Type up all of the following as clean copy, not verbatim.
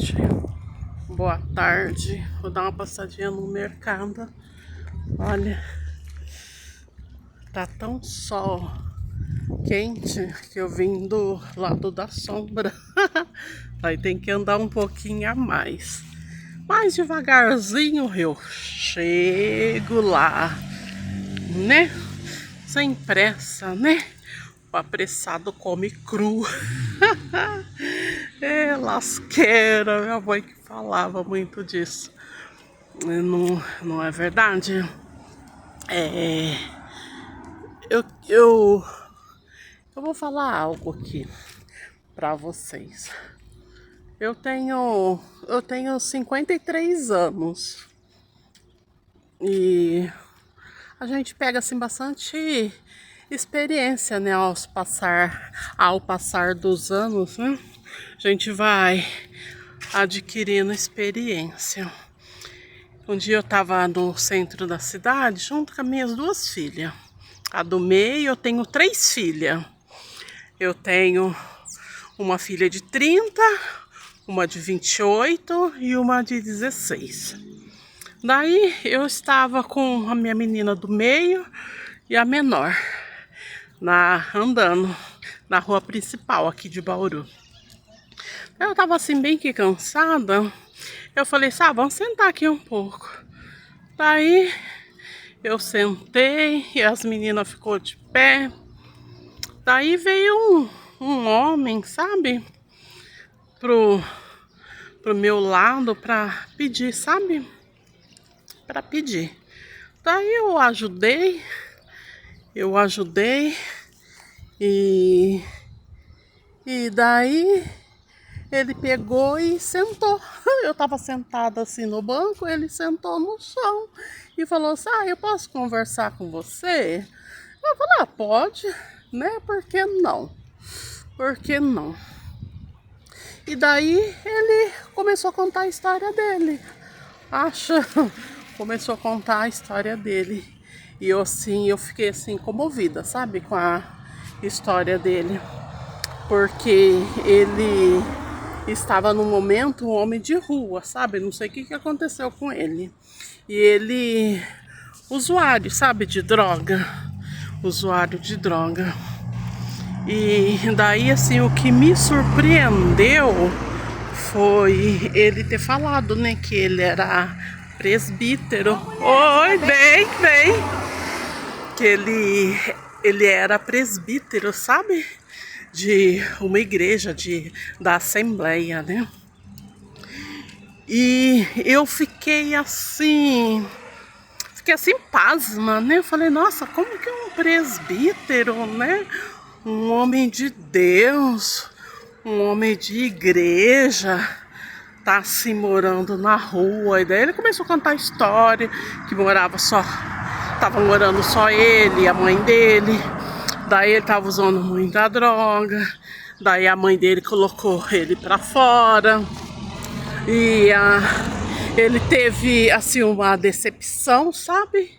gente, boa tarde. Vou dar uma passadinha no mercado. Olha, tá tão sol quente que eu vim do lado da sombra. Aí tem que andar um pouquinho a mais. Mais devagarzinho eu chego lá, né? Sem pressa, né? O apressado come cru. É lasqueira, minha mãe que falava muito disso. Não é verdade? É, eu, eu, eu vou falar algo aqui pra vocês. Eu tenho 53 anos e a gente pega assim bastante experiência, né, ao passar dos anos, né? A gente vai adquirindo experiência. Um dia eu tava no centro da cidade junto com as minhas duas filhas. A do meio, eu tenho 3 filhas. Eu tenho uma filha de 30, uma de 28 e uma de 16. Daí eu estava com a minha menina do meio e a menor andando na rua principal aqui de Bauru. Eu tava assim bem que cansada. Eu falei, vamos sentar aqui um pouco. Daí eu sentei e as meninas ficou de pé. Daí veio um homem, sabe? Pro meu lado pra pedir, sabe? Pra pedir. Daí eu ajudei e daí ele pegou e sentou. Eu tava sentada assim no banco, ele sentou no chão e falou assim, eu posso conversar com você? Eu falei, pode, né? Por que não? Por que não? E daí ele começou a contar a história dele. Começou a contar a história dele. E eu fiquei assim comovida, sabe? Com a história dele. Porque ele estava num momento um homem de rua, sabe? Não sei o que aconteceu com ele. E ele, usuário, sabe? De droga. Usuário de droga. E daí, assim, o que me surpreendeu foi ele ter falado, né? Que ele era presbítero. Oi, bem. Que ele era presbítero, sabe? De uma igreja da Assembleia, né? E eu fiquei assim pasma, né? Eu falei, nossa, como que um presbítero, né? Um homem de Deus, um homem de igreja, tá assim morando na rua. E daí ele começou a contar a história, que tava morando só ele e a mãe dele. Daí ele tava usando muita droga. Daí a mãe dele colocou ele pra fora. E ele teve assim uma decepção, sabe?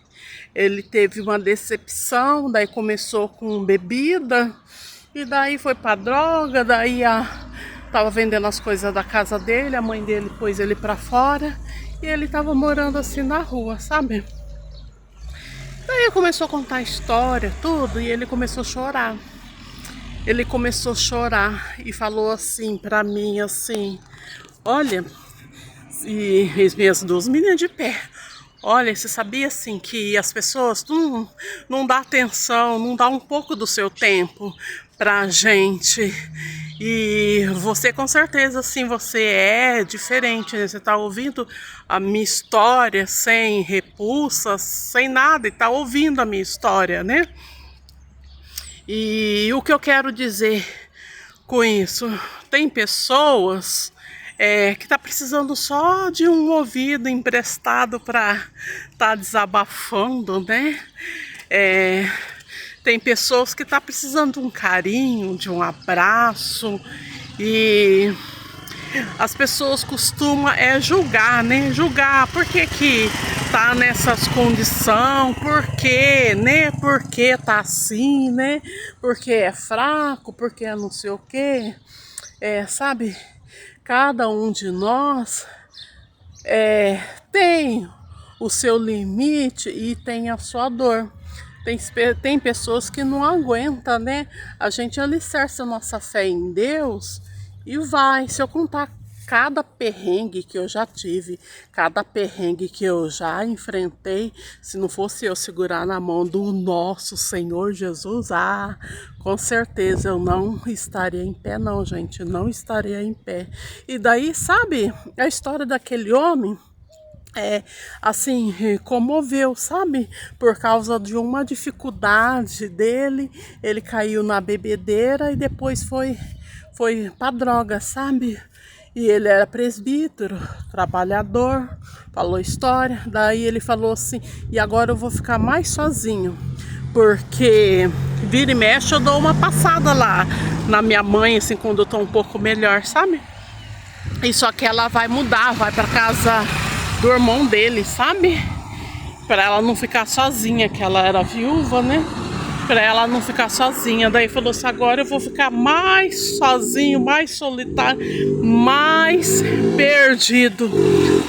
Ele teve uma decepção, daí começou com bebida. E daí foi pra droga, daí tava vendendo as coisas da casa dele, a mãe dele pôs ele pra fora. E ele tava morando assim na rua, sabe? Daí ele começou a contar a história, tudo, e ele começou a chorar. Ele começou a chorar e falou assim pra mim, assim, olha, e as minhas duas meninas de pé, olha, você sabia assim que as pessoas não dão atenção, não dá um pouco do seu tempo pra gente. E você com certeza assim, você é diferente, né? Você tá ouvindo a minha história sem repulsas, sem nada, e tá ouvindo a minha história, né? E o que eu quero dizer com isso? Tem pessoas que tá precisando só de um ouvido emprestado para tá desabafando, né? Tem pessoas que tá precisando de um carinho, de um abraço. E as pessoas costumam julgar, né? Julgar por que tá nessas condições, por que, né? Por que tá assim, né? Porque é fraco, porque é não sei o quê. Sabe? Cada um de nós tem o seu limite e tem a sua dor. Tem pessoas que não aguentam, né? A gente alicerça a nossa fé em Deus e vai. Se eu contar cada perrengue que eu já tive, cada perrengue que eu já enfrentei, se não fosse eu segurar na mão do nosso Senhor Jesus, com certeza eu não estaria em pé não, gente, não estaria em pé. E daí, sabe, a história daquele homem, assim, comoveu, sabe? Por causa de uma dificuldade dele, ele caiu na bebedeira e depois foi pra droga, sabe? E ele era presbítero, trabalhador, falou história. Daí ele falou assim: e agora eu vou ficar mais sozinho, porque vira e mexe eu dou uma passada lá na minha mãe, assim, quando eu tô um pouco melhor, sabe? E só que ela vai mudar, vai pra casa do irmão dele, sabe? Pra ela não ficar sozinha, que ela era viúva, né? Pra ela não ficar sozinha. Daí falou assim: agora eu vou ficar mais sozinho, mais solitário, mais perdido,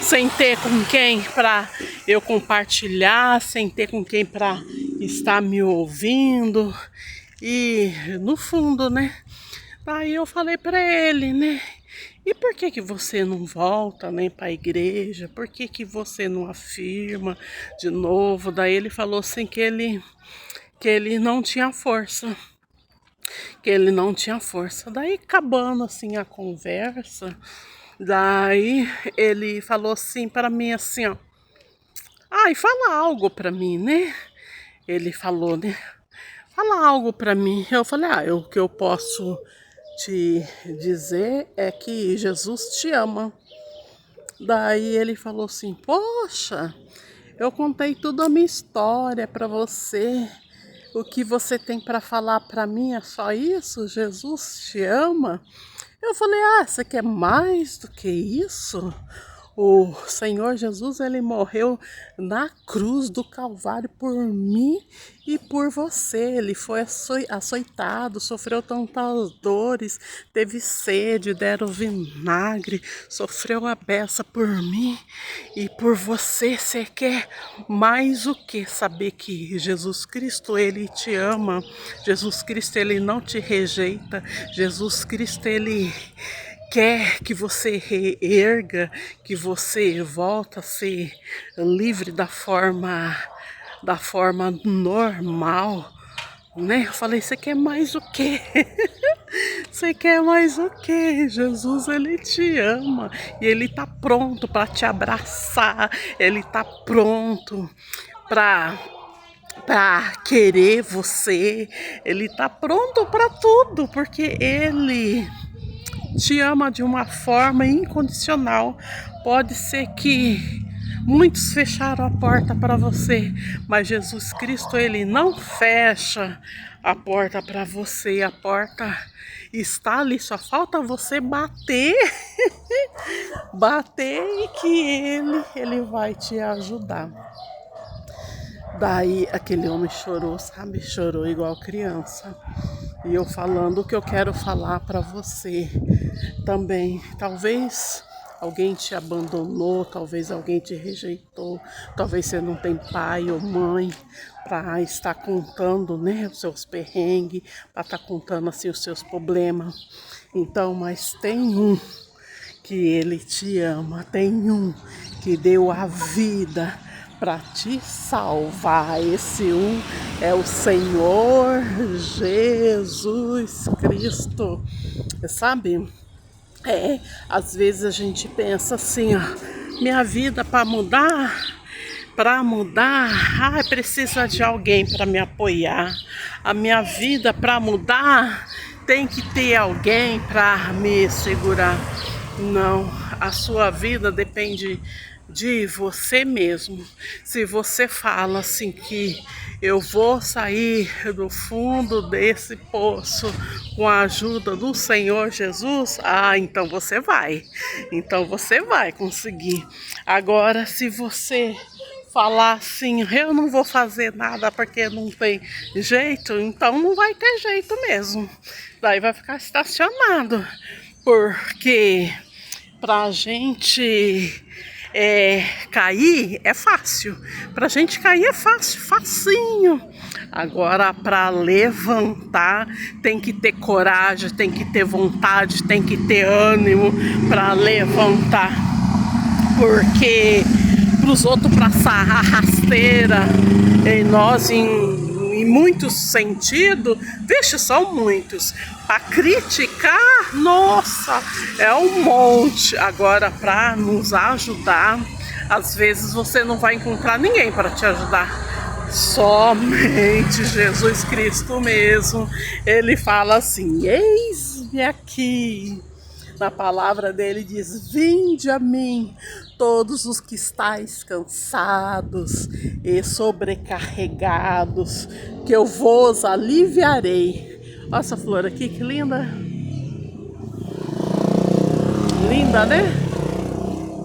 sem ter com quem pra eu compartilhar, sem ter com quem pra estar me ouvindo. E no fundo, né? Daí eu falei pra ele, né? E por que você não volta, né, para a igreja? Por que você não afirma de novo? Daí ele falou assim que ele não tinha força. Que ele não tinha força. Daí, acabando assim a conversa, daí ele falou assim para mim assim, ó: ai, fala algo para mim, né? Ele falou, né? Fala algo para mim. Eu falei: o que eu posso te dizer é que Jesus te ama. Daí ele falou assim: poxa, eu contei toda a minha história para você. O que você tem para falar para mim é só isso? Jesus te ama? Eu falei: você quer mais do que isso? O Senhor Jesus, ele morreu na cruz do Calvário por mim e por você. Ele foi açoitado, sofreu tantas dores, teve sede, deram vinagre, sofreu a beça por mim e por você. Você quer mais o que? Saber que Jesus Cristo, ele te ama. Jesus Cristo, ele não te rejeita. Jesus Cristo, ele quer que você reerga, que você volta a ser livre da forma normal, né? Eu falei: você quer mais o quê? Você quer mais o quê? Jesus, ele te ama e ele tá pronto para te abraçar. Ele tá pronto para querer você. Ele tá pronto para tudo, porque ele te ama de uma forma incondicional. Pode ser que muitos fecharam a porta para você, mas Jesus Cristo, ele não fecha a porta para você. A porta está ali, só falta você bater. Bater e que ele vai te ajudar. Daí aquele homem chorou, sabe? Chorou igual criança. E eu falando o que eu quero falar para você também. Talvez alguém te abandonou, talvez alguém te rejeitou, talvez você não tem pai ou mãe para estar contando, né, os seus perrengues, para estar contando assim os seus problemas. Então, mas tem um que ele te ama, tem um que deu a vida para te salvar. Esse um é o Senhor Jesus Cristo. Sabe? Às vezes a gente pensa assim, minha vida para mudar, precisa de alguém para me apoiar. A minha vida para mudar tem que ter alguém para me segurar. Não, a sua vida depende de você mesmo. Se você fala assim que eu vou sair do fundo desse poço com a ajuda do Senhor Jesus, então você vai. Então você vai conseguir. Agora, se você falar assim, eu não vou fazer nada porque não tem jeito, então não vai ter jeito mesmo. Daí vai ficar estacionado. Porque pra gente cair é fácil. Pra gente cair é fácil, facinho. Agora, para levantar, tem que ter coragem, tem que ter vontade, tem que ter ânimo para levantar. Porque para os outros passar a rasteira em nós, em muitos sentidos, vixe, são muitos. Para criticar, nossa, é um monte. Agora, para nos ajudar, às vezes você não vai encontrar ninguém para te ajudar. Somente Jesus Cristo mesmo. Ele fala assim: eis-me aqui. Na palavra dele diz: vinde a mim, todos os que estáis cansados e sobrecarregados, que eu vos aliviarei. Olha essa flor aqui, que linda. Linda, né?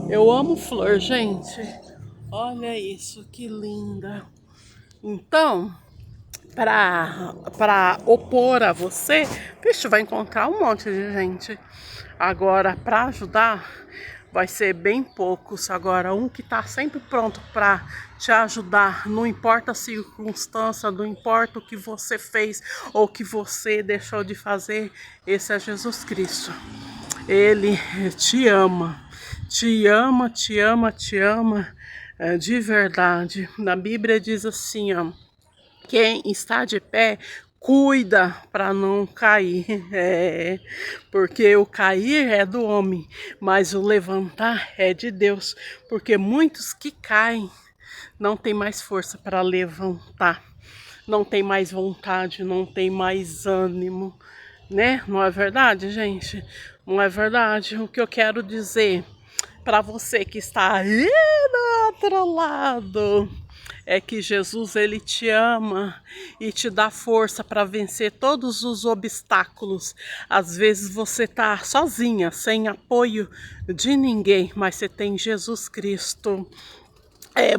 Eu amo flor, gente. Olha isso, que linda. Então, para opor a você, vixe, vai encontrar um monte de gente. Agora, para ajudar, vai ser bem poucos. Agora, um que está sempre pronto para te ajudar, não importa a circunstância, não importa o que você fez ou o que você deixou de fazer, esse é Jesus Cristo. Ele te ama, te ama, te ama, te ama. De verdade. Na Bíblia diz assim, ó, quem está de pé, cuida para não cair. Porque o cair é do homem, mas o levantar é de Deus. Porque muitos que caem não tem mais força para levantar, não tem mais vontade, não tem mais ânimo, né? Não é verdade, gente? Não é verdade? O que eu quero dizer para você que está aí do outro lado é que Jesus, ele te ama e te dá força para vencer todos os obstáculos. Às vezes você está sozinha, sem apoio de ninguém, mas você tem Jesus Cristo.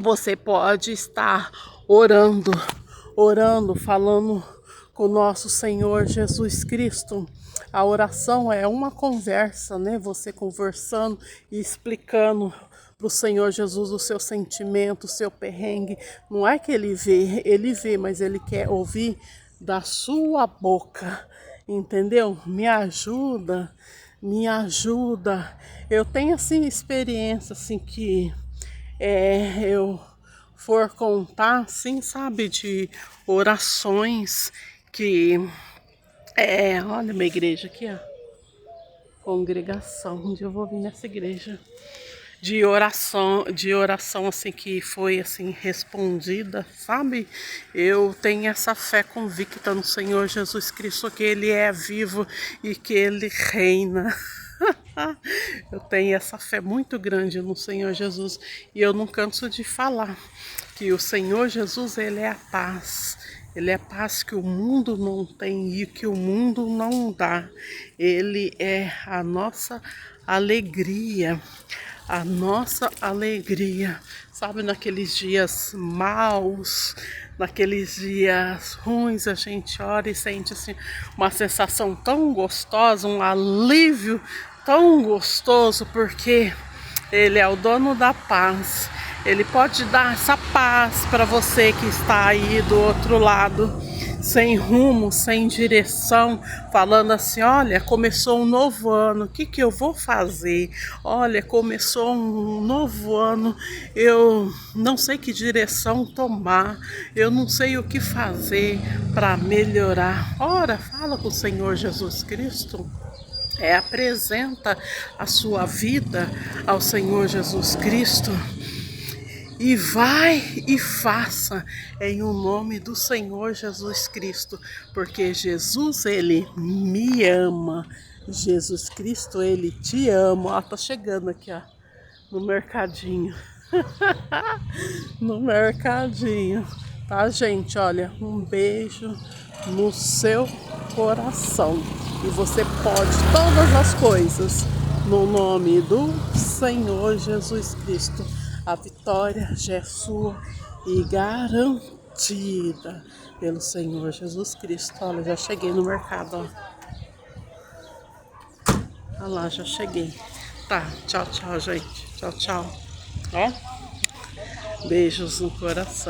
Você pode estar orando, falando com o nosso Senhor Jesus Cristo. A oração é uma conversa, né? Você conversando e explicando para o Senhor Jesus o seu sentimento, o seu perrengue. Não é que ele vê, mas ele quer ouvir da sua boca, entendeu? Me ajuda, me ajuda. Eu tenho assim experiência assim que eu for contar, assim, sabe, de orações que olha minha igreja aqui, ó, congregação, onde eu vou vir nessa igreja, de oração assim que foi assim respondida, sabe? Eu tenho essa fé convicta no Senhor Jesus Cristo, que ele é vivo e que ele reina. Eu tenho essa fé muito grande no Senhor Jesus e eu não canso de falar que o Senhor Jesus, ele é a paz. Ele é a paz que o mundo não tem e que o mundo não dá. Ele é a nossa alegria. A nossa alegria. Sabe, naqueles dias maus, naqueles dias ruins, a gente ora e sente assim, uma sensação tão gostosa, um alívio tão gostoso, porque ele é o dono da paz. Ele pode dar essa paz para você que está aí do outro lado, sem rumo, sem direção, falando assim: olha, começou um novo ano, o que que eu vou fazer? Olha, começou um novo ano, eu não sei que direção tomar, eu não sei o que fazer para melhorar. Ora, fala com o Senhor Jesus Cristo. Apresenta a sua vida ao Senhor Jesus Cristo e vai e faça em o nome do Senhor Jesus Cristo, porque Jesus, ele me ama. Jesus Cristo, ele te ama. Ó, tá chegando aqui, ó, no mercadinho. No mercadinho, tá, gente? Olha, um beijo no seu coração. E você pode todas as coisas no nome do Senhor Jesus Cristo. A vitória já é sua e garantida pelo Senhor Jesus Cristo. Olha, já cheguei no mercado, ó. Olha lá, já cheguei. Tá, tchau, tchau, gente. Tchau, tchau. Ó, beijos no coração.